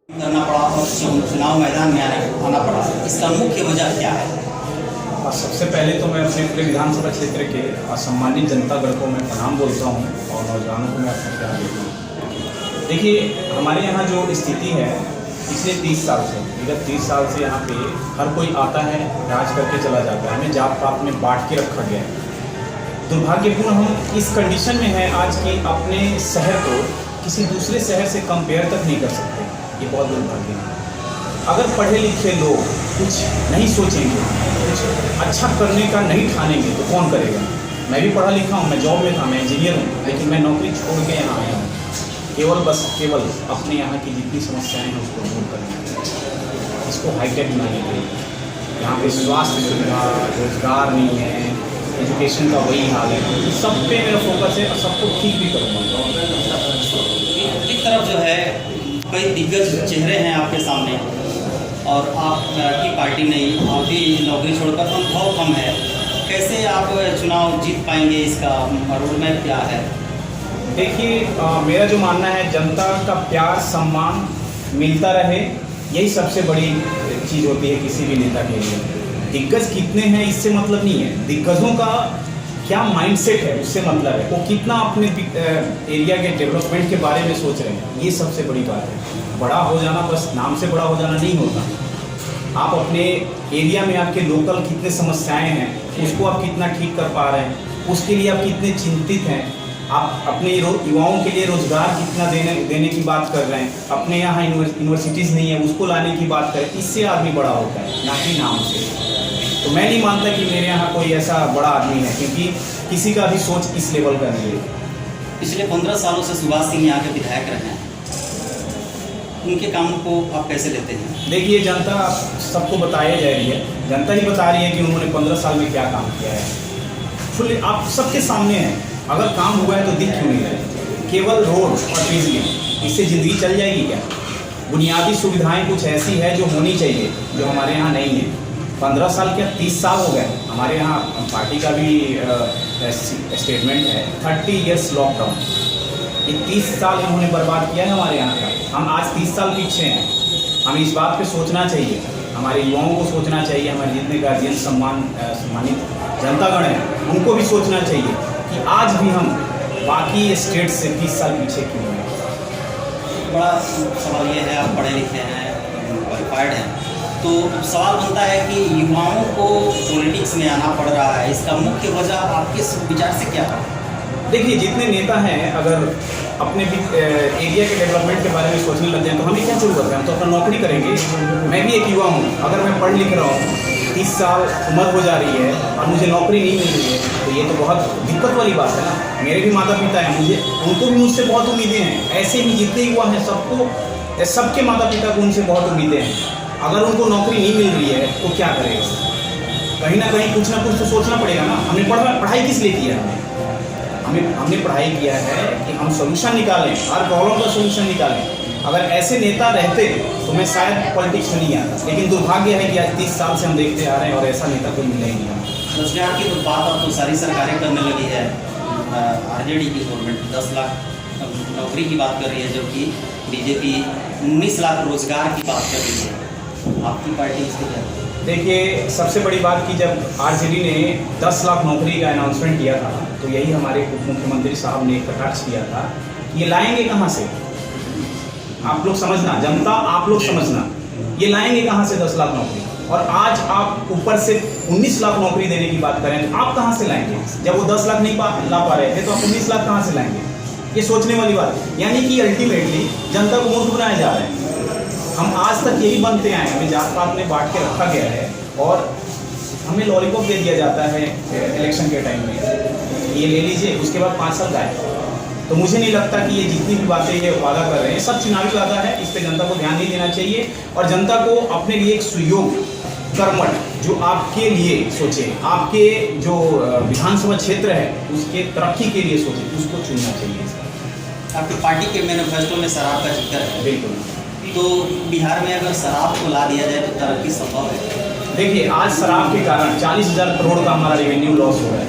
करना पड़ा और चुनाव मैदान में आना पड़ा, इसका मुख्य वजह क्या है? सबसे पहले तो मैं अपने पूरे विधानसभा क्षेत्र के सम्मानित जनतागण को मैं प्रणाम बोलता हूँ और नौजवानों को मैं अपना प्यार देता हूँ। देखिए, हमारे यहाँ जो स्थिति है पिछले 30 साल से, विगत 30 साल से यहाँ पे हर कोई आता है, राज करके चला जाता है, हमें जात पात में बांट के रखा गया है। दुर्भाग्यपूर्ण हम इस कंडीशन में हैं आज कि अपने शहर को किसी दूसरे शहर से कंपेयर तक नहीं कर सकते। ये बहुत दुर्भाग्य है। अगर पढ़े लिखे लोग कुछ नहीं सोचेंगे, कुछ अच्छा करने का नहीं ठानेंगे तो कौन करेगा? मैं भी पढ़ा लिखा हूँ, मैं जॉब में था, मैं इंजीनियर हूँ, लेकिन मैं नौकरी छोड़ के यहाँ आया हूँ केवल अपने यहाँ की जितनी समस्याएं हैं उसको दूर करने के लिए, इसको हाईटेक बनाने के लिए। यहाँ पे स्वास्थ्य सुविधा, रोजगार नहीं है, एजुकेशन का वही हाल है, सब पे मेरा फोकस है और सबको ठीक भी करूँगा। एक तरफ जो है कई दिग्गज चेहरे हैं आपके सामने और आपकी पार्टी नहीं, आप भी नौकरी छोड़कर अनुभव कम है, कैसे आप चुनाव जीत पाएंगे? इसका रोड मैप क्या है? देखिए, मेरा जो मानना है, जनता का प्यार सम्मान मिलता रहे, यही सबसे बड़ी चीज़ होती है किसी भी नेता के लिए। दिग्गज कितने हैं इससे मतलब नहीं है, दिग्गजों का क्या माइंडसेट है उससे मतलब है, वो कितना अपने एरिया के डेवलपमेंट के बारे में सोच रहे हैं, ये सबसे बड़ी बात है। बड़ा हो जाना बस नाम से बड़ा हो जाना नहीं होता। आप अपने एरिया में आपके लोकल कितने समस्याएं हैं उसको आप कितना ठीक कर पा रहे हैं, उसके लिए आप कितने चिंतित हैं, आप अपने युवाओं के लिए रोजगार कितना देने की बात कर रहे हैं, अपने यहाँ यूनिवर्सिटीज़ नहीं है उसको लाने की बात करें, इससे आदमी बड़ा होता है, ना कि नाम से। तो मैं नहीं मानता कि मेरे यहाँ कोई ऐसा बड़ा आदमी है, क्योंकि किसी का भी सोच इस लेवल का नहीं है। पिछले 15 सालों से सुभाष सिंह यहाँ के विधायक रहे हैं, उनके कामों को आप कैसे लेते हैं? देखिए, जनता सबको बताया जा रही है, जनता ही बता रही है कि उन्होंने 15 साल में क्या काम किया है। फुल आप सबके सामने है, अगर काम हुआ है तो दिख क्यों नहीं रहे? केवल रोड और बिजली, इससे ज़िंदगी चल जाएगी क्या? बुनियादी सुविधाएं कुछ ऐसी है जो होनी चाहिए, जो हमारे यहाँ नहीं है। 15 साल क्या 30 साल हो गए हमारे यहाँ। पार्टी का भी स्टेटमेंट है 30 इयर्स लॉकडाउन, ये 30 साल इन्होंने बर्बाद किया है हमारे यहाँ का। हम आज 30 साल पीछे हैं। हमें इस बात पे सोचना चाहिए, हमारे युवाओं को सोचना चाहिए, हमारे जितने गार्जियन सम्मानित जनतागण हैं उनको भी सोचना चाहिए कि आज भी हम बाकी स्टेट से 30 साल पीछे क्यों हैं। बड़ा सवाल ये है, आप पढ़े लिखे हैं, क्वालिफाइड हैं, तो सवाल बनता है कि युवाओं को पॉलिटिक्स में आना पड़ रहा है, इसका मुख्य वजह आपके विचार से क्या है? देखिए, जितने नेता हैं अगर अपने भी एरिया के डेवलपमेंट के बारे में सोचने लग जाए तो हमें क्या जरूरत है? हम तो अपना नौकरी करेंगे। मैं भी एक युवा हूँ, अगर मैं पढ़ लिख रहा हूँ, 30 साल उम्र हो जा रही है और मुझे नौकरी नहीं मिल रही है, तो ये तो बहुत दिक्कत वाली बात है ना। मेरे भी माता पिता हैं, उनको भी मुझसे बहुत उम्मीदें हैं। ऐसे ही जितने युवा हैं सबके माता पिता को उनसे बहुत उम्मीदें हैं। अगर उनको नौकरी नहीं मिल रही है तो क्या करेगा? कहीं ना कहीं कुछ ना कुछ तो सोचना पड़ेगा ना। हमने पढ़ाई किस लिए किया है? हमने पढ़ाई किया है कि हम सोल्यूशन निकालें, हर प्रॉब्लम का सोल्यूशन निकालें। अगर ऐसे नेता रहते तो मैं शायद पॉलिटिक्स में नहीं आता, लेकिन दुर्भाग्य है कि आज 30 साल से हम देखते आ रहे हैं और ऐसा नेता कोई मिला ही नहीं। रोजगार की तो बात अब तो सारी सरकारें करने लगी है। आरजेडी की गवर्नमेंट 10 लाख नौकरी की बात कर रही है, जबकि बीजेपी 19 लाख रोजगार की बात कर रही है। आपकी पार्टी इसके क्या? देखिए, सबसे बड़ी बात कि जब आरजेडी ने 10 लाख नौकरी का अनाउंसमेंट किया था तो यही हमारे उप मुख्यमंत्री साहब ने कटाक्ष किया था, ये लाएंगे कहाँ से? आप लोग समझना, जनता आप लोग समझना, ये लाएंगे कहाँ से 10 लाख नौकरी? और आज आप ऊपर से 19 लाख नौकरी देने की बात करें तो आप कहाँ से लाएंगे? जब वो 10 लाख नहीं ला पा रहे थे तो आप 19 लाख कहाँ से लाएंगे? ये सोचने वाली बात है। यानी कि अल्टीमेटली जनता को मूर्ख बनाया जा रहा है। हम आज तक यही बनते आए हैं, हमें जात पात में बांट के रखा गया है और हमें लॉलीपॉप दे दिया जाता है इलेक्शन के टाइम में, ये ले लीजिए, उसके बाद 5 साल गायब। तो मुझे नहीं लगता कि ये जितनी भी बातें ये वादा कर रहे हैं सब चुनावी वादा है, इस पर जनता को ध्यान नहीं देना चाहिए और जनता को अपने लिए एक सुयोग कर्मठ जो आपके लिए सोचे, आपके जो विधानसभा क्षेत्र है उसके तरक्की के लिए सोचे, उसको चुनना चाहिए। आपकी पार्टी के मैनिफेस्टो में शराब का जिक्र है, बिल्कुल। तो बिहार में अगर शराब को ला दिया जाए तो तरक्की संभव है? देखिए, आज शराब के कारण 40,000 करोड़ का हमारा रेवेन्यू लॉस हो रहा है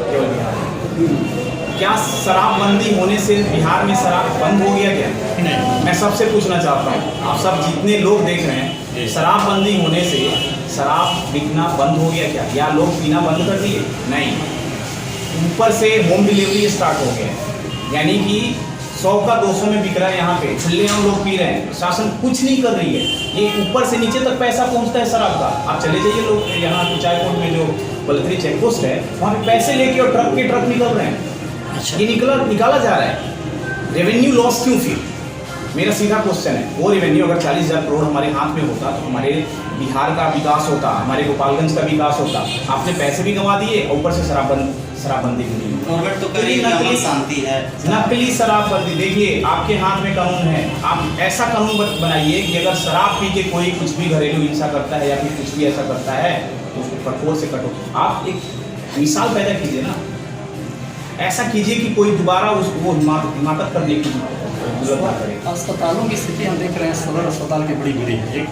केवल बिहार में। क्या शराबबंदी होने से बिहार में शराब बंद हो गया क्या? नहीं। मैं सबसे पूछना चाहता हूँ, आप सब जितने लोग देख रहे हैं, शराबबंदी होने से शराब बिकना बंद हो गया क्या? या लोग पीना बंद कर दिए? नहीं, ऊपर से होम डिलीवरी स्टार्ट हो गया है, यानी कि 100 का 200 में बिक रहा है। यहाँ पे खुलेआम लोग पी रहे हैं, शासन कुछ नहीं कर रही है। ये ऊपर से नीचे तक पैसा पहुँचता है शराब का। आप चले जाइए लोग यहाँ कुचायकोट में जो बलथरी चेक पोस्ट है, वहाँ पे पैसे लेके और ट्रक के ट्रक निकल रहे हैं। अच्छा। ये निकाला जा रहा है। रेवेन्यू लॉस क्यों? फिर मेरा सीधा क्वेश्चन है, वो रेवेन्यू अगर 40,000 करोड़ हमारे हाथ में होता तो हमारे बिहार का विकास होता, हमारे गोपालगंज का विकास होता। आपने पैसे भी गंवा दिए, ऊपर से शराबबंदी भी नहीं। गवर्नमेंट तो कह रही है अमन शांति है। नकली शराबबंदी, देखिए आपके हाथ में कानून है, आप ऐसा कानून बनाइए कि अगर शराब पी के कोई कुछ भी घरेलू हिंसा करता है या फिर कुछ भी ऐसा करता है तो उसको कठोर से कठोर आप एक मिसाल पैदा कीजिए ना। ऐसा कीजिए कि कोई दोबारा उसको हिमाकत करने की जरूरत ना पड़े। अस्पतालों की स्थिति हम देख रहे हैं, सदर अस्पताल की बड़ी बुरी है। एक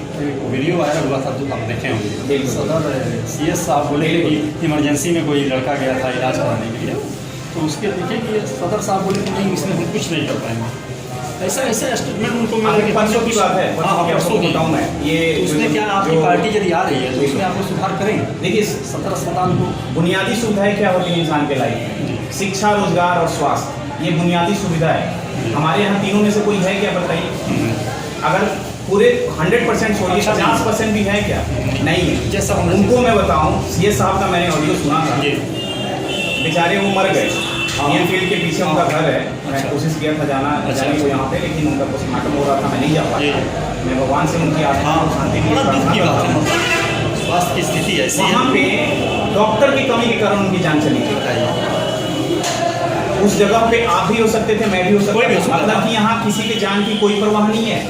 वीडियो वायरल हुआ था जो आप देखे होंगे, सदर CS साहब बोले कि इमरजेंसी में कोई लड़का गया था इलाज कराने के लिए, तो उसके देखिए कि सदर साहब बोले कि नहीं, इसमें हम कुछ नहीं कर पाएंगे। ऐसा स्टेटमेंट उनको मिला कि परसों की बात है, परसों की बताऊँ मैं ये। तो उसमें क्या आपकी पार्टी यदि आ रही है तो उसमें आप सुधार करेंगे? देखिए सदर अस्पताल को बुनियादी सुविधाएं क्या होती है इंसान के लाइफ में? शिक्षा, रोजगार और स्वास्थ्य, ये बुनियादी सुविधा है। हमारे यहाँ तीनों में से कोई है क्या बताइए? अगर पूरे 100% छोड़िए, 50% भी है क्या? नहीं है। जैसा उनको मैं बताऊं, CS साहब का मैंने ऑडियो सुना था, बेचारे वो मर गए। इंडियन फील्ड के पीछे उनका घर है। मैं कोशिश किया था जाने को यहाँ पे, लेकिन उनका पोस्टमार्टम हो रहा था, मैं नहीं जा पाया। मैं भगवान से उनकी आत्मा को शांति के लिए प्रार्थना करता हूँ। स्वास्थ्य की स्थिति ऐसी वहाँ पे डॉक्टर की कमी के कारण उनकी जान चली गई। उस जगह पे आप भी हो सकते थे, मैं भी हो सकता था। मतलब कि यहाँ किसी के जान की कोई परवाह नहीं है।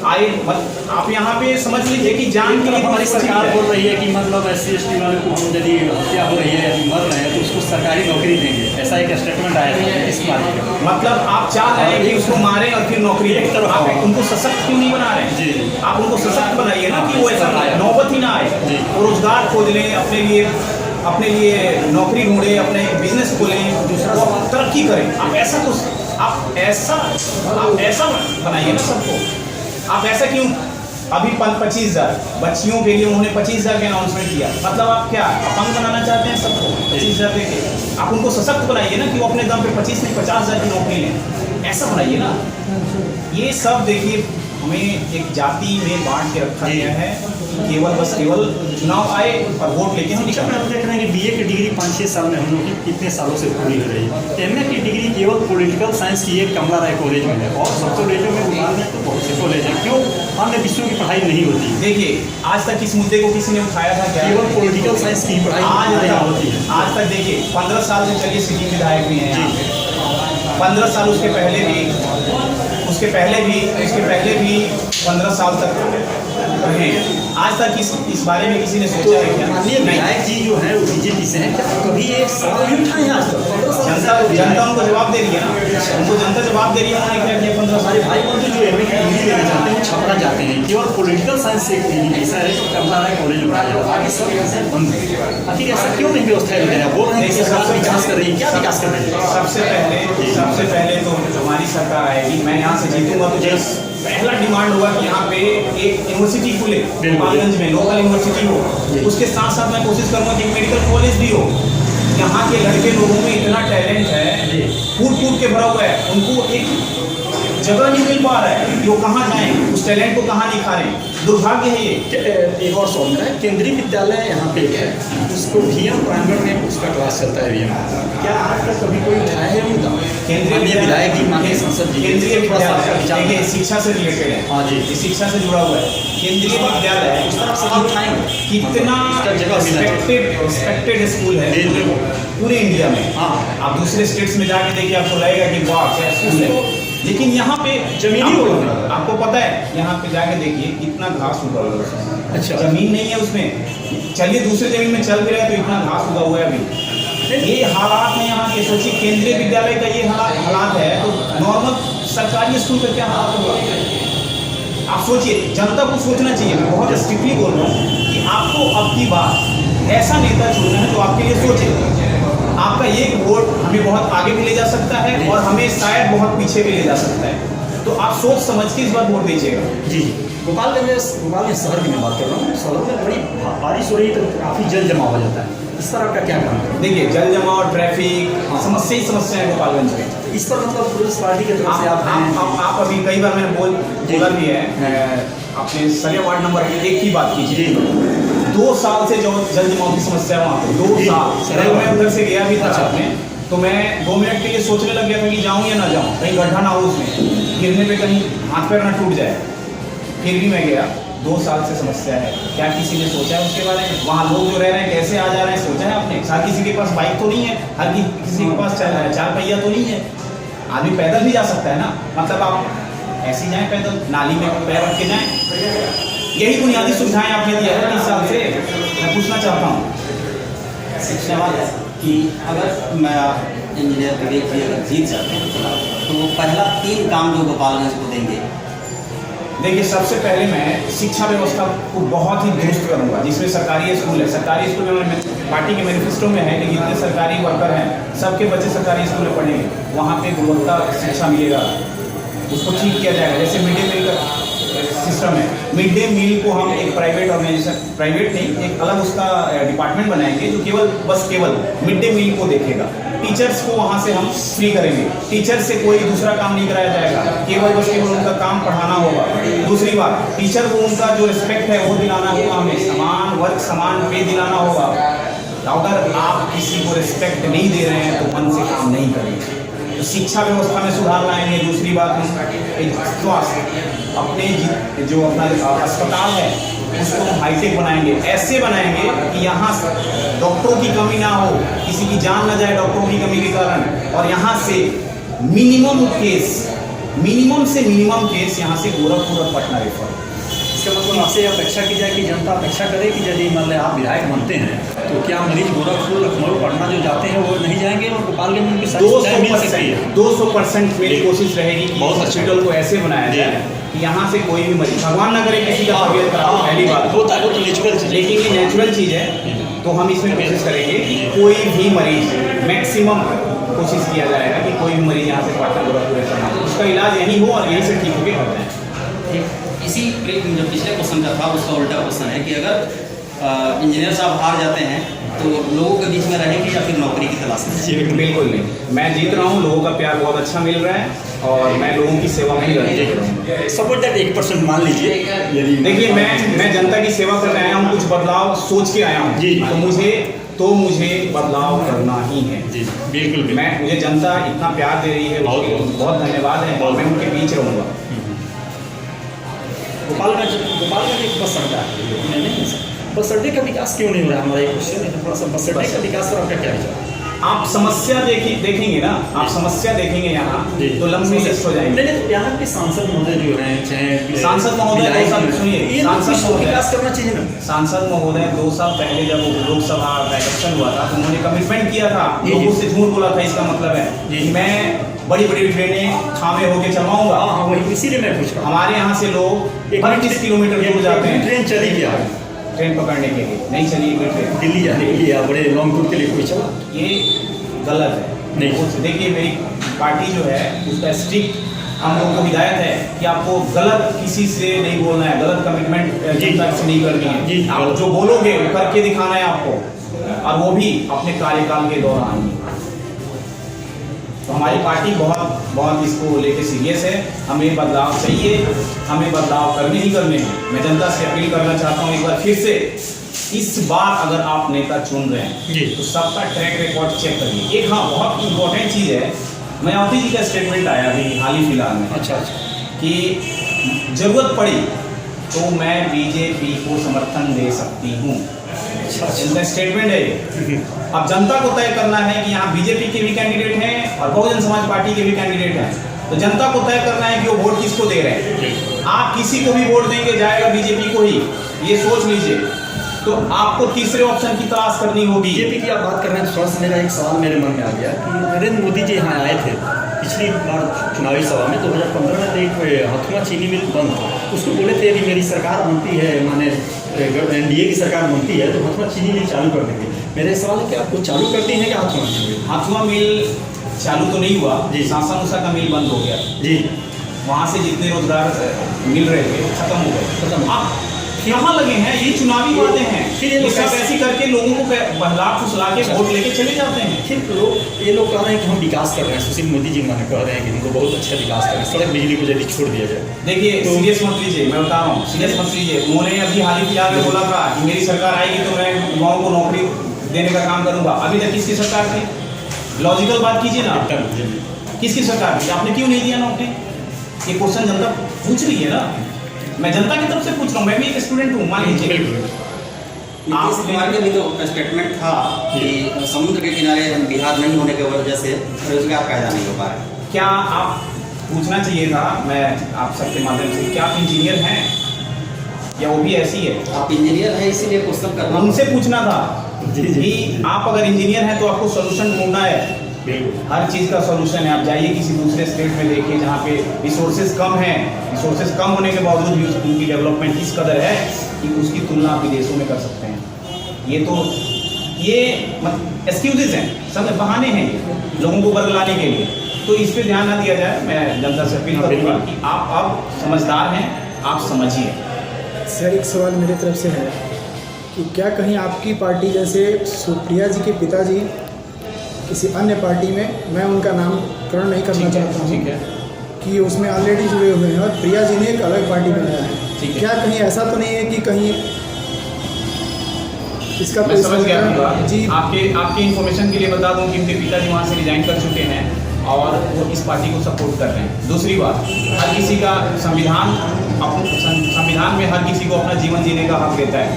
आप यहाँ पे समझ लीजिए कि जान के लिए हमारी सरकार बोल रही है कि मतलब SC/ST वाले को हम यदि हत्या हो रही है, यदि मर रहे हैं तो उसको सरकारी नौकरी देंगे, ऐसा एक स्टेटमेंट आया था इस बारे में। मतलब आप चाह रहे हैं कि उसको मारें और फिर नौकरी दें। आप उनको सशक्त क्यों नहीं बना रहे हैं? जी, आप उनको सशक्त बनाइए ना, कि वो ऐसा नौबत ही ना आए। वो रोजगार खोज लें, अपने लिए नौकरी ढूंढे, अपने एक बिजनेस खोलें, दूसरा तरक्की करें। आप ऐसा बनाइए ना सबको। आप ऐसा क्यों? अभी 25,000 बच्चियों के लिए उन्होंने 25,000 का अनाउंसमेंट किया। मतलब आप क्या अपंग बनाना चाहते हैं सबको 25,000 दे के? आप उनको सशक्त बनाइए ना कि वो अपने दम पे 25 नहीं 50,000 की नौकरी लें। ऐसा बनाइए ना। ये सब देखिए, हमें एक जाति में बांट के रखा गया है। केवल चुनाव आए और वोट लेके हम निकल। हम देख रहे हैं कि BA की डिग्री 5-6 साल में हम लोग की कितने सालों से पूरी हो रही है। MA की डिग्री केवल पॉलिटिकल साइंस की एक कमला राय कॉलेज में है, और सब कॉलेजों में बिहार में तो बहुत से कॉलेज हैं। क्यों अन्य विषयों की पढ़ाई नहीं होती? देखिए, आज तक इस मुद्दे को किसी ने उठाया था क्या? केवल पॉलिटिकल साइंस की पढ़ाई होती है। आज तक देखिए 15 साल से चलिए सिटिंग विधायक भी हैं। 15 साल उसके पहले भी 15 साल तक रहे। आज तक इस बारे में किसी ने सोचा है क्या? माननीय विधायक जी जो है वो BJP से हैं, क्या कभी एक सवाल नहीं उठाए आज तक? जनता उनको जवाब दे रही है ना। उनको जनता जवाब दे रही है, उन्होंने क्या किया? 15 साल भाई बंधु जो MA की डिग्री लेना चाहते हैं वो छपरा जाते हैं। केवल पॉलिटिकल साइंस से एक डिग्री ऐसा है तो कमला राय कॉलेज में पढ़ाया जाता है, आगे सब विषय बंद है। आखिर ऐसा क्यों नहीं व्यवस्था है? बोल रहे हैं कि सरकार विकास कर रही है, क्या विकास कर रही है? सबसे पहले तो हमारी सरकार आएगी, मैं यहाँ से जीतूंगा तो पहला डिमांड होगा कि यहाँ पे एक यूनिवर्सिटी खुले, गोपालगंज में लोकल यूनिवर्सिटी हो। उसके साथ साथ मैं कोशिश करूँगा कि मेडिकल कॉलेज भी हो। यहाँ के लड़के लोगों में इतना टैलेंट है, फूट के भरा हुआ है, उनको एक जगह नहीं मिल पा रहा है कि वो कहाँ जाएं, उस टैलेंट को कहाँ निखारें। दुर्भाग्य है ये। एक और सवाल है, केंद्रीय विद्यालय यहाँ पे है, उसको VM प्रांगण में उसका क्लास चलता है VM। क्या आज तक कभी कोई उठाया है मुद्दा? केंद्रीय विधायक जी, माननीय संसद जी, केंद्रीय विद्यालय शिक्षा से रिलेटेड है। हाँ जी, शिक्षा से जुड़ा हुआ है। केंद्रीय विद्यालय उस तरफ सवाल उठाएंगे, कितना रिस्पेक्टेड स्कूल है पूरे इंडिया में। हाँ, आप दूसरे स्टेट्स में जाके देखिए, आपको लगेगा कि वाह क्या स्कूल है। लेकिन यहाँ पे जमीनी आपको पता है, यहाँ पे जाके देखिए कितना घास उगा हुआ है। अच्छा, जमीन नहीं है उसमें। चलिए दूसरे जमीन में चल भी रहे तो इतना घास उगा हुआ है अभी। ये हालात है यहाँ के। सोचिए केंद्रीय विद्यालय का ये हालात है तो नॉर्मल सरकारी स्कूल का क्या हालात होगा? आप सोचिए, जनता को सोचना चाहिए। मैं बहुत स्ट्रिक्टली बोल रहा हूँ कि आपको अब की बार ऐसा नेता चुनना है जो आपके लिए सोचे। आपका ये वोट हमें बहुत आगे भी ले जा सकता है और हमें शायद बहुत पीछे भी ले जा सकता है। तो आप सोच समझ के इस बार वोट दीजिएगा। जी गोपालगंज शहर की मैं बात कर रहा हूँ। शहरों में बड़ी बारिश हो रही है तो काफ़ी जल जमाव हो जाता है, इस पर आपका क्या कहना है? देखिए, जल जमाव, ट्रैफिक, समस्या ही समस्या है गोपालगंज में। इस पर मतलब पुलिस पार्टी की तरफ से आप अभी कई बार मैंने बोला भी है, आपने सरिया वार्ड नंबर 1 की बात कीजिए। 2 साल से जो जल जमाव की समस्या है वहाँ पे 2 साल, मैं उधर से गया भी था साथ में, तो मैं 2 मिनट के लिए सोचने लग गया था कि जाऊँ या ना जाऊँ, कहीं गड्ढा ना हो उसमें, गिरने पे कहीं हाथ पैर ना टूट जाए। फिर भी मैं गया। 2 साल से समस्या है, क्या किसी ने सोचा है उसके बारे में? वहाँ लोग जो रह रहे हैं कैसे आ जा रहे हैं, सोचा है आपने? हर किसी के पास बाइक तो नहीं है, हर किसी के पास 4 पहिया तो नहीं है, आदमी पैदल भी जा सकता है ना। मतलब आप ऐसे जाएं पैदल, नाली में पैर रख के जाएं, यही बुनियादी सुविधाएं आपने दिया है 30 साल से। मैं पूछना चाहता हूँ सवाल है कि अगर मैं इंजीनियर विवेक जी अगर जीत जाते हैं चुनाव, तो वो पहला 3 काम जो गोपालगंज को देंगे। देखिए, सबसे पहले मैं शिक्षा व्यवस्था को बहुत ही दुरुस्त करूंगा, जिसमें सरकारी स्कूल है। सरकारी स्कूल में पार्टी के मैनिफेस्टो में है कि जितने सरकारी वर्कर हैं सबके बच्चे सरकारी स्कूल में पढ़ेंगे, वहाँ पे गुणवत्ता शिक्षा मिलेगा, उसको ठीक किया जाएगा। जैसे मिड डे मील का सिस्टम है, मिड डे मील को हम एक प्राइवेट ऑर्गेनाइजेशन, प्राइवेट नहीं, एक अलग उसका डिपार्टमेंट बनाएंगे जो केवल मिड डे मील को देखेगा। टीचर्स को वहाँ से हम फ्री करेंगे, टीचर से कोई दूसरा काम नहीं कराया जाएगा, केवल उनका काम पढ़ाना होगा। दूसरी बात, टीचर को उनका जो रिस्पेक्ट है वो दिलाना होगा, हमें समान वर्क समान पे दिलाना होगा। अगर आप किसी को रिस्पेक्ट नहीं दे रहे हैं तो मन से काम नहीं करेंगे। तो शिक्षा व्यवस्था में सुधार लाएंगे। दूसरी बात, स्वास्थ्य, अपने जो अपना अस्पताल है उसको हम हाईटेक बनाएंगे, ऐसे बनाएंगे कि यहाँ डॉक्टरों की कमी ना हो, किसी की जान ना जाए डॉक्टरों की कमी के कारण। और यहाँ से मिनिमम से मिनिमम केस यहाँ से गोरखपुर और पटना रेफर। इसका मतलब आपसे अपेक्षा की जाए कि जनता अपेक्षा करे कि यदि मान लें आप विधायक बनते हैं तो क्या मरीज गोरखपुर, लखनऊ, पटना जो जाते हैं वो नहीं जाएंगे और गोपालगंज में 200% मेरी कोशिश रहेगी कि हॉस्पिटल को ऐसे बनाया जाए कि यहाँ से कोई भी मरीज, भगवान ना करे किसी का तबीयत खराब, पहली बात होता है, वो तो नेचुरल चीज़, लेकिन ये नेचुरल चीज़ है। तो हम इसमें कोशिश करेंगे कोई भी मरीज, मैक्सिमम कोशिश किया जाएगा कि कोई भी मरीज यहाँ से पटना गोरखपुर ऐसा ना हो, उसका इलाज यहीं हो और यहीं से ठीक होकर घर जाए। इसी जो पिछले क्वेश्चन का था उसका उल्टा क्वेश्चन है कि अगर इंजीनियर साहब हार जाते हैं तो लोगों के बीच में रहेंगे या फिर नौकरी की तलाश में? बिल्कुल नहीं, मैं जीत रहा हूँ, लोगों का प्यार बहुत अच्छा मिल रहा है और मैं लोगों की सेवा में ही रहूँगा। सपोज दैट 1% मान लीजिए, यदि देखिए मैं जनता की सेवा करने आया हूँ, कुछ बदलाव सोच के आया हूँ, तो मुझे बदलाव करना ही है। जी बिल्कुल। मुझे जनता इतना प्यार दे रही है, बहुत धन्यवाद है, मैं उनके बीच रहूँगा। गोपालगंज एक बस अड्डा है, नहीं सर, बस अड्डे का विकास क्यों नहीं हो रहा है? हमारा एक क्वेश्चन है, थोड़ा सा बस अड्डे का विकास पर आपका क्या विचार? आप समस्या देखेंगे ना, आप समस्या देखेंगे यहाँ तो लंबी लिस्ट हो जाएगी। नहीं, यहाँ के सांसद महोदय जो हैं, चाहे सांसद महोदय, सुनिए, सांसद विकास करना चाहिए ना। सांसद महोदय 2 साल पहले जब लोकसभा का इलेक्शन हुआ था तो उन्होंने कमिटमेंट किया था, लोगों से झूठ बोला था। इसका मतलब है कि मैं बड़ी बड़ी ट्रेनें थामे होके चलवाऊंगा। हाँ, वही इसीलिए मैं पूछ रहा हूँ। हमारे यहाँ से लोग 25 किलोमीटर दूर जाते हैं ट्रेन चली क्या, ट्रेन पकड़ने के लिए नहीं चली ट्रेन, दिल्ली जाने के लिए या बड़े लॉन्ग टूर के लिए कोई चला? ये गलत है। नहीं, देखिए मेरी पार्टी जो है उसका स्ट्रिक्ट हम लोग को हिदायत है कि आपको गलत किसी से नहीं बोलना है, गलत कमिटमेंट जनता से नहीं करनी है। आप जो बोलोगे वो करके दिखाना है आपको, और वो भी अपने कार्यकाल के दौरान। तो हमारी पार्टी बहुत इसको लेके सीरियस है। हमें बदलाव चाहिए, हमें बदलाव करने ही करने हैं। मैं जनता से अपील करना चाहता हूँ एक बार फिर से, इस बार अगर आप नेता चुन रहे हैं तो सबका ट्रैक रिकॉर्ड चेक करिए। एक हाँ बहुत इम्पोर्टेंट चीज़ है, मायावती जी का स्टेटमेंट आया अभी हाल ही फिलहाल में, अच्छा कि जरूरत पड़ी तो मैं बीजेपी को समर्थन दे सकती हूँ। इनका स्टेटमेंट है। अब जनता को तय करना है कि यहाँ बीजेपी के भी कैंडिडेट हैं और बहुजन समाज पार्टी के भी कैंडिडेट हैं, तो जनता को तय करना है कि वो वोट किसको दे रहे हैं। आप किसी को भी वोट देंगे जाएगा बीजेपी को ही, ये सोच लीजिए। तो आपको तीसरे ऑप्शन की तलाश करनी होगी। बीजेपी की आप बात कर रहे हैं तो थोड़ा सा मेरा एक सवाल मेरे मन में आ गया कि नरेंद्र मोदी जी यहाँ आए थे पिछली बार चुनावी सभा में 2015 में, एक हथुआ चीनी मिल बंद था, उसको बोले थे यदि मेरी सरकार बनती है, माने एनडीए की सरकार बनती है तो हथुआ चीनी मिल चालू कर देंगे। मेरे सवाल है कि आपको चालू करती हैं कि हथुआ मिल? हथुआ मिल चालू तो नहीं हुआ जी। सासा मूसा का मिल बंद हो गया, जी, वहाँ से जितने रोजगार मिल रहे थे खत्म हो गए। खत्म। आप यहाँ लगे हैं, ये चुनावी वादे हैं, फिर ये लोग सब ऐसी करके लोगों को बहला फुसला के वोट लेके चले जाते हैं। फिर ये लोग कह रहे हैं कि हम विकास कर रहे हैं, सुशील मोदी जी माने कह रहे हैं कि हमको बहुत अच्छा विकास कर रहे हैं, सड़क बिजली को जल्दी छोड़ दिया जाए। देखिए सीरियस मत लीजिए, मैं बता रहा हूँ सीरियस मत लीजिए। उन्होंने अभी हाल ही फिलहाल में बोला था कि मेरी सरकार आएगी तो मैं युवाओं को नौकरी देने का काम करूंगा। अभी तक किसकी सरकार थी? लॉजिकल बात कीजिए ना, किसकी सरकार थी? आपने क्यों नहीं दिया नौकरी? ये क्वेश्चन जनता पूछ रही है ना, मैं जनता की तरफ से पूछ रहा हूँ, मैं भी एक स्टूडेंट हूँ, मान लीजिए। नीतीश कुमार के भी तो स्टेटमेंट था कि समुद्र के किनारे बिहार नहीं होने की वजह से रोजगार पैदा नहीं हो पा रहा है। क्या आप पूछना चाहिए था, मैं आप सबके माध्यम से, क्या आप इंजीनियर हैं या वो भी ऐसी है? आप इंजीनियर हैं इसीलिए क्वेश्चन करना उनसे पूछना था जी, कि आप अगर इंजीनियर हैं तो आपको सोल्यूशन ढूंढना है, हर चीज़ का सोल्यूशन है। आप जाइए किसी दूसरे स्टेट में देखिए जहाँ पे रिसोर्सेज कम हैं, रिसोर्सेज कम होने के बावजूद भी उनकी डेवलपमेंट इस कदर है कि उसकी तुलना आप विदेशों में कर सकते हैं। ये एक्सक्यूजेज हैं, सब बहाने हैं ये लोगों को बरगलाने के लिए। तो इस पर ध्यान ना दिया जाए। मैं जनता से अपील करूँगा कि आप अब समझदार हैं, आप समझिए। सर एक सवाल मेरी तरफ से है कि क्या कहीं आपकी पार्टी जैसे सुप्रिया जी के पिताजी किसी अन्य पार्टी में, मैं उनका नामकरण नहीं करना चाहता हूँ, ठीक है, कि उसमें ऑलरेडी जुड़े हुए हैं और प्रिया जी ने एक अलग पार्टी बनाया ठीक है, है। क्या कहीं ऐसा तो नहीं है कि कहीं इसका मैं समझ गया आपकी बात। जी आपके इन्फॉर्मेशन के लिए बता दूं कि उनके पिताजी वहाँ से रिजाइन कर चुके हैं और वो इस पार्टी को सपोर्ट कर रहे हैं। दूसरी बात, हर किसी का संविधान में हर किसी को अपना जीवन जीने का हक देता है।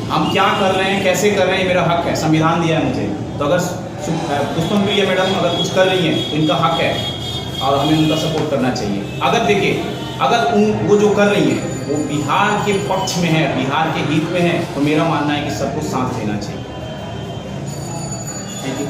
हम क्या कर रहे हैं, कैसे कर रहे हैं, मेरा हक है, संविधान दिया है मुझे। तो अगर पुष्पम प्रिया मैडम अगर कुछ कर रही हैं तो इनका हक है और हमें उनका सपोर्ट करना चाहिए। अगर देखिए, अगर वो जो कर रही हैं वो बिहार के पक्ष में है, बिहार के हित में है, तो मेरा मानना है कि सबको साथ देना चाहिए। Thank you.